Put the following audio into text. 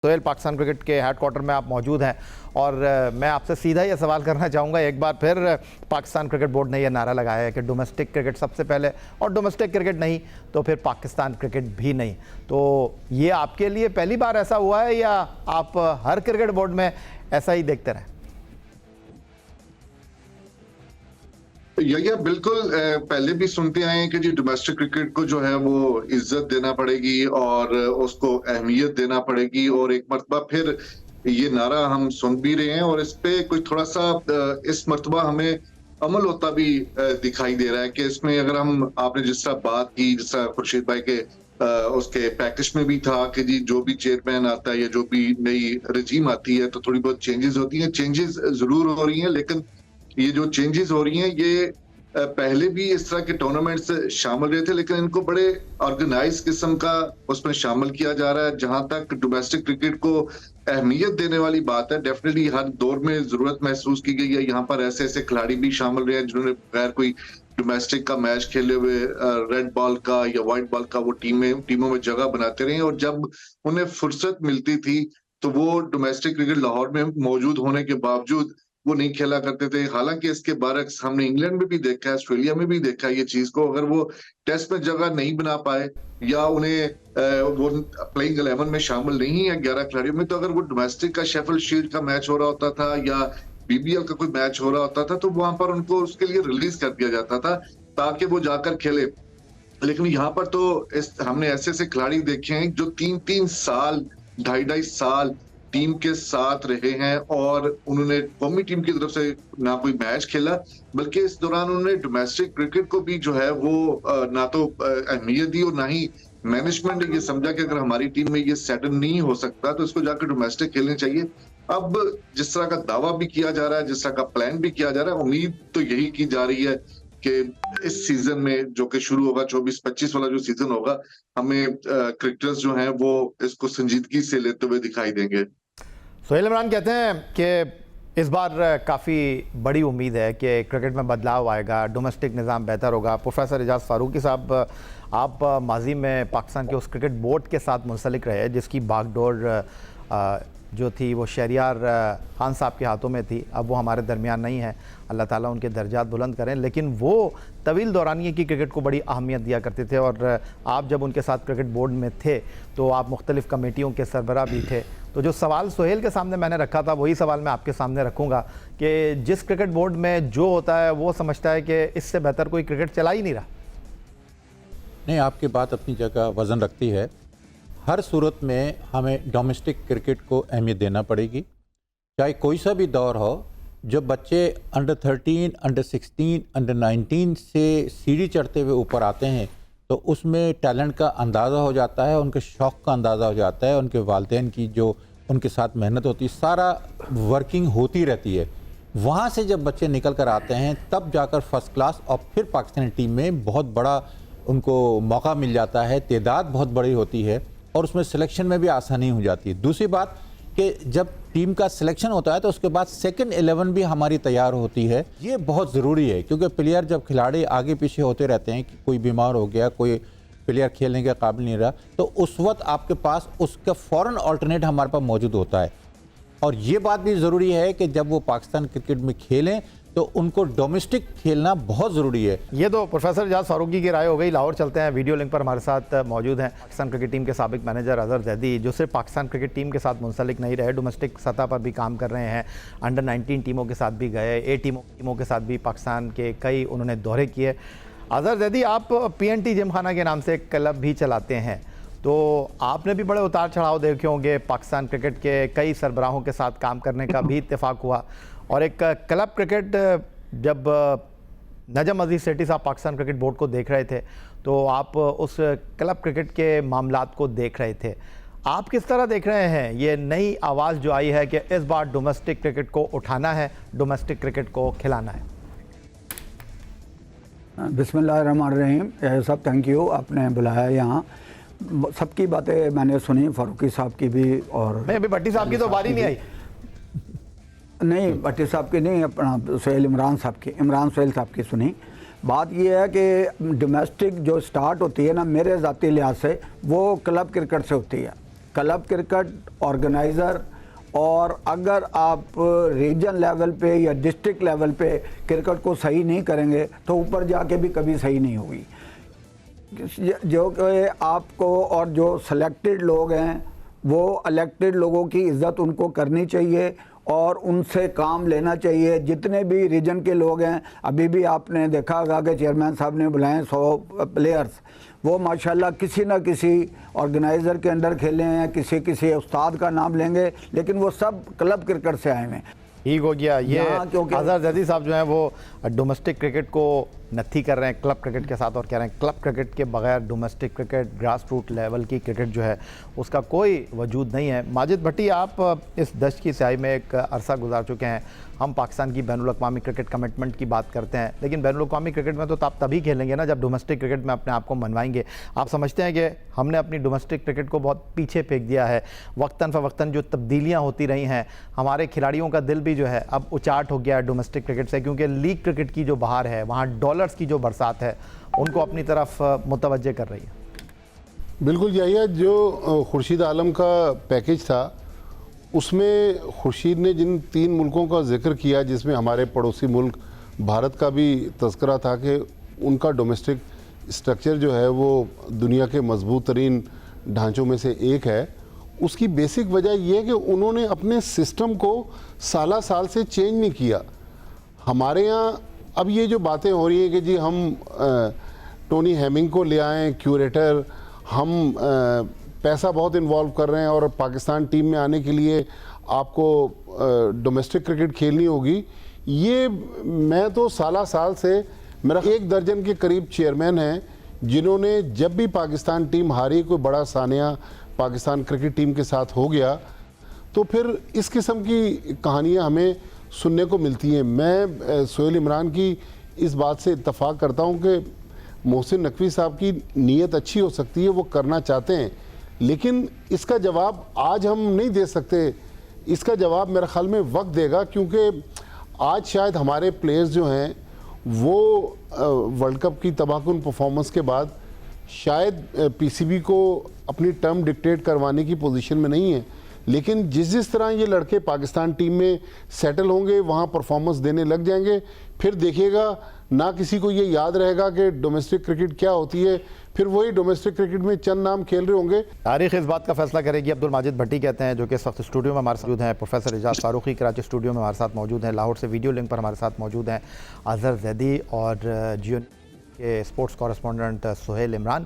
Sohail, Pakistan cricket के headquarter में आप मौजूद हैं और मैं आपसे सीधा ये सवाल करना चाहूँगा। एक बार फिर पाकिस्तान क्रिकेट बोर्ड ने यह नारा लगाया है कि डोमेस्टिक क्रिकेट सबसे पहले, और डोमेस्टिक क्रिकेट नहीं तो फिर पाकिस्तान क्रिकेट भी नहीं। तो ये आपके लिए पहली बार ऐसा हुआ है या आप हर क्रिकेट बोर्ड में ऐसा ही देखते रहें? या बिल्कुल पहले भी सुनते आए हैं कि जी डोमेस्टिक क्रिकेट को जो है वो इज्जत देना पड़ेगी और उसको अहमियत देना पड़ेगी, और एक मर्तबा फिर ये नारा हम सुन भी रहे हैं और इस पे कुछ थोड़ा सा इस मर्तबा हमें अमल होता भी दिखाई दे रहा है कि इसमें अगर हम, आपने जिस तरह बात की, जिस तरह खुर्शीद भाई के उसके पैकेज में भी था कि जी जो भी चेयरमैन आता है या जो भी नई रजीम आती है तो थोड़ी बहुत चेंजेस होती हैं। चेंजेस जरूर हो रही हैं, लेकिन ये जो चेंजेस हो रही हैं ये पहले भी इस तरह के टूर्नामेंट्स शामिल रहे थे, लेकिन इनको बड़े ऑर्गेनाइज किस्म का उसमें शामिल किया जा रहा है। जहां तक डोमेस्टिक क्रिकेट को अहमियत देने वाली बात है, डेफिनेटली हर दौर में जरूरत महसूस की गई है। यहाँ पर ऐसे ऐसे खिलाड़ी भी शामिल रहे हैं जिन्होंने बगैर कोई डोमेस्टिक का मैच खेले हुए रेड बॉल का या व्हाइट बॉल का वो टीमों में जगह बनाते रहे, और जब उन्हें फुर्सत मिलती थी तो वो डोमेस्टिक क्रिकेट लाहौर में मौजूद होने के बावजूद वो नहीं खेला करते थे। हालांकि इसके बरक्स हमने इंग्लैंड में भी देखा है, ऑस्ट्रेलिया में भी देखा है ये चीज को। अगर वो टेस्ट में जगह नहीं बना पाए या उन्हें वो प्लेइंग 11 में शामिल नहीं है 11 खिलाड़ियों में, तो अगर वो डोमेस्टिक का शेफील्ड शील्ड का मैच हो रहा होता था या बीबीएल का कोई मैच हो रहा होता था तो वहां पर उनको उसके लिए रिलीज कर दिया जाता था ताकि वो जाकर खेले। लेकिन यहाँ पर तो हमने ऐसे ऐसे खिलाड़ी देखे हैं जो 3-3 साल, 2.5 साल टीम के साथ रहे हैं और उन्होंने कौमी टीम की तरफ से ना कोई मैच खेला, बल्कि इस दौरान उन्होंने डोमेस्टिक क्रिकेट को भी जो है वो ना तो अहमियत दी और ना ही मैनेजमेंट ने ये समझा कि अगर हमारी टीम में ये सेटल नहीं हो सकता तो इसको जाकर डोमेस्टिक खेलने चाहिए। अब जिस तरह का दावा भी किया जा रहा है, जिस तरह का प्लान भी किया जा रहा है, उम्मीद तो यही की जा रही है कि इस सीजन में जो कि शुरू होगा 24-25 वाला जो सीजन होगा, हमें क्रिकेटर्स जो हैं वो इसको संजीदगी से लेते हुए दिखाई देंगे। सोहेल इमरान कहते हैं कि इस बार काफ़ी बड़ी उम्मीद है कि क्रिकेट में बदलाव आएगा, डोमेस्टिक निज़ाम बेहतर होगा। प्रोफेसर एजाज फारूकी साहब, आप माजी में पाकिस्तान के उस क्रिकेट बोर्ड के साथ मुंसलिक रहे जिसकी बागडोर जो थी वो शहरियार खान साहब के हाथों में थी। अब वो हमारे दरमियान नहीं है, अल्लाह ताला उनके दर्जात बुलंद करें, लेकिन वो तवील दौरानिए की क्रिकेट को बड़ी अहमियत दिया करते थे। और आप जब उनके साथ क्रिकेट बोर्ड में थे तो आप मुख्तलिफ़ कमेटियों के सरबराह भी थे। तो जो सवाल सोहेल के सामने मैंने रखा था वही सवाल मैं आपके सामने रखूँगा कि जिस क्रिकेट बोर्ड में जो होता है वो समझता है कि इससे बेहतर कोई क्रिकेट चला ही नहीं रहा। नहीं, आपकी बात अपनी जगह वज़न रखती है। हर सूरत में हमें डोमेस्टिक क्रिकेट को अहमियत देना पड़ेगी, चाहे कोई सा भी दौर हो। जब बच्चे अंडर 13, अंडर 16, अंडर 19 से सीढ़ी चढ़ते हुए ऊपर आते हैं तो उसमें टैलेंट का अंदाज़ा हो जाता है, उनके शौक़ का अंदाज़ा हो जाता है, उनके वालिदैन की जो उनके साथ मेहनत होती है, सारा वर्किंग होती रहती है। वहाँ से जब बच्चे निकल कर आते हैं तब जाकर फर्स्ट क्लास और फिर पाकिस्तानी टीम में बहुत बड़ा उनको मौका मिल जाता है, तादाद बहुत बड़ी होती है और उसमें सिलेक्शन में भी आसानी हो जाती है। दूसरी बात कि जब टीम का सिलेक्शन होता है तो उसके बाद सेकंड 11 भी हमारी तैयार होती है। ये बहुत ज़रूरी है क्योंकि प्लेयर, जब खिलाड़ी आगे पीछे होते रहते हैं कि कोई बीमार हो गया, कोई प्लेयर खेलने के काबिल नहीं रहा, तो उस वक्त आपके पास उसका फ़ौरन अल्टरनेट हमारे पास मौजूद होता है। और ये बात भी ज़रूरी है कि जब वो पाकिस्तान क्रिकेट में खेलें तो उनको डोमेस्टिक खेलना बहुत ज़रूरी है। ये तो प्रोफेसर एजाज फारूकी की राय हो गई। लाहौर चलते हैं, वीडियो लिंक पर हमारे साथ मौजूद हैं पाकिस्तान क्रिकेट टीम के साबिक मैनेजर अजहर जैदी, जो सिर्फ पाकिस्तान क्रिकेट टीम के साथ मुंसलिक नहीं रहे, डोमेस्टिक सतह पर भी काम कर रहे हैं। अंडर 19 टीमों के साथ भी गए, ए टीमों के साथ भी पाकिस्तान के कई उन्होंने दौरे किए। अजहर जैदी, आप PNT जिमखाना के नाम से एक क्लब भी चलाते हैं, तो आपने भी बड़े उतार चढ़ाव देखे होंगे। पाकिस्तान क्रिकेट के कई सरबराहों के साथ काम करने का भी इत्तेफाक हुआ, और एक क्लब क्रिकेट जब नजम अजीज सेठी साहब पाकिस्तान क्रिकेट बोर्ड को देख रहे थे तो आप उस क्लब क्रिकेट के मामलात को देख रहे थे। आप किस तरह देख रहे हैं ये नई आवाज़ जो आई है कि इस बार डोमेस्टिक क्रिकेट को उठाना है, डोमेस्टिक क्रिकेट को खिलाना है? बिस्मिल्लाहिर्रहमानिर्रहीम। साहब थैंक यू, आपने बुलाया यहाँ। सबकी बातें मैंने सुनी, फारूकी साहब की भी, और नहीं, अभी भट्टी साहब की तो बारी नहीं आई। नहीं, भट्टी साहब की नहीं, अपना सोहेल इमरान साहब की, इमरान सोहेल साहब की सुनी। बात यह है कि डोमेस्टिक जो स्टार्ट होती है ना, मेरे ज़ाती लिहाज से वो क्लब क्रिकेट से होती है। क्लब क्रिकेट ऑर्गेनाइज़र, और अगर आप रीजन लेवल पे या डिस्ट्रिक्ट लेवल पे क्रिकेट को सही नहीं करेंगे तो ऊपर जाके भी कभी सही नहीं होगी। जो कि आपको और जो सिलेक्टेड लोग हैं वो इलेक्टेड लोगों की इज़्ज़त उनको करनी चाहिए और उनसे काम लेना चाहिए। जितने भी रीजन के लोग हैं, अभी भी आपने देखा होगा कि चेयरमैन साहब ने बुलाए 100 प्लेयर्स, वो माशाल्लाह किसी न किसी ऑर्गेनाइज़र के अंडर खेले हैं, किसी उस्ताद का नाम लेंगे, लेकिन वो सब क्लब क्रिकेट से आए हैं। ठीक हो गया। ये क्योंकि अजहर जैदी साहब जो हैं वो डोमेस्टिक क्रिकेट को नत्थी कर रहे हैं क्लब क्रिकेट के साथ और कह रहे हैं क्लब क्रिकेट के बगैर domestic cricket, grass root level की क्रिकेट जो है उसका कोई वजूद नहीं है। माजिद भट्टी, आप इस दश्त की स्याही में एक अरसा गुजार चुके हैं। हम पाकिस्तान की बैनुल अक़वामी क्रिकेट कमिटमेंट की बात करते हैं, लेकिन बैनुल अक़वामी क्रिकेट में तो आप तभी खेलेंगे ना जब डोमेस्टिक क्रिकेट में अपने आप को मनवाएंगे। आप समझते हैं कि हमने अपनी डोमेस्टिक क्रिकेट को बहुत पीछे फेंक दिया है। वक्तन फ़वक्तन जो तब्दीलियाँ होती रही हैं, हमारे खिलाड़ियों का दिल भी जो है अब उचाट हो गया है डोमेस्टिक क्रिकेट से, क्योंकि लीग क्रिकेट की जो बहार है, वहाँ डॉलर्स की जो बरसात है, उनको अपनी तरफ मुतवज्जे कर रही है। बिल्कुल यही, जो खुर्शीद आलम का पैकेज था उसमें खुर्शीद ने जिन 3 मुल्कों का जिक्र किया, जिसमें हमारे पड़ोसी मुल्क भारत का भी तज़किरा था कि उनका डोमेस्टिक स्ट्रक्चर जो है वो दुनिया के मजबूत तरीन ढांचों में से एक है। उसकी बेसिक वजह यह है कि उन्होंने अपने सिस्टम को साल से चेंज नहीं किया। हमारे यहाँ अब ये जो बातें हो रही हैं कि जी हम टोनी हेमिंग को ले आएँ क्यूरेटर, हम पैसा बहुत इन्वॉल्व कर रहे हैं और पाकिस्तान टीम में आने के लिए आपको डोमेस्टिक क्रिकेट खेलनी होगी। ये मैं तो साल से मेरा 1 दर्जन के करीब चेयरमैन हैं जिन्होंने जब भी पाकिस्तान टीम हारी, कोई बड़ा सानिया पाकिस्तान क्रिकेट टीम के साथ हो गया, तो फिर इस किस्म की कहानियाँ हमें सुनने को मिलती हैं। मैं सोहेल इमरान की इस बात से इत्तफाक करता हूँ कि मोहसिन नकवी साहब की नीयत अच्छी हो सकती है, वो करना चाहते हैं, लेकिन इसका जवाब आज हम नहीं दे सकते। इसका जवाब मेरे ख्याल में वक्त देगा, क्योंकि आज शायद हमारे प्लेयर्स जो हैं वो वर्ल्ड कप की तबाहकुन परफॉर्मेंस के बाद शायद पीसीबी को अपनी टर्म डिक्टेट करवाने की पोजीशन में नहीं है, लेकिन जिस तरह ये लड़के पाकिस्तान टीम में सेटल होंगे, वहाँ परफॉर्मेंस देने लग जाएंगे, फिर देखिएगा ना किसी को ये याद रहेगा कि डोमेस्टिक क्रिकेट क्या होती है, फिर वही डोमेस्टिक क्रिकेट में चंद नाम खेल रहे होंगे। तारीख इस बात का फैसला करेगी। अब्दुल माजिद भट्टी कहते हैं, जो कि इस वक्त स्टूडियो में हमारे साथ मौजूद हैं। प्रोफेसर एजाज फारूकी कराची स्टूडियो में हमारे साथ मौजूद हैं। लाहौर से वीडियो लिंक पर हमारे साथ मौजूद हैं अजहर जैदी और जियो के स्पोर्ट्स कॉरेस्पॉन्डेंट सोहेल इमरान।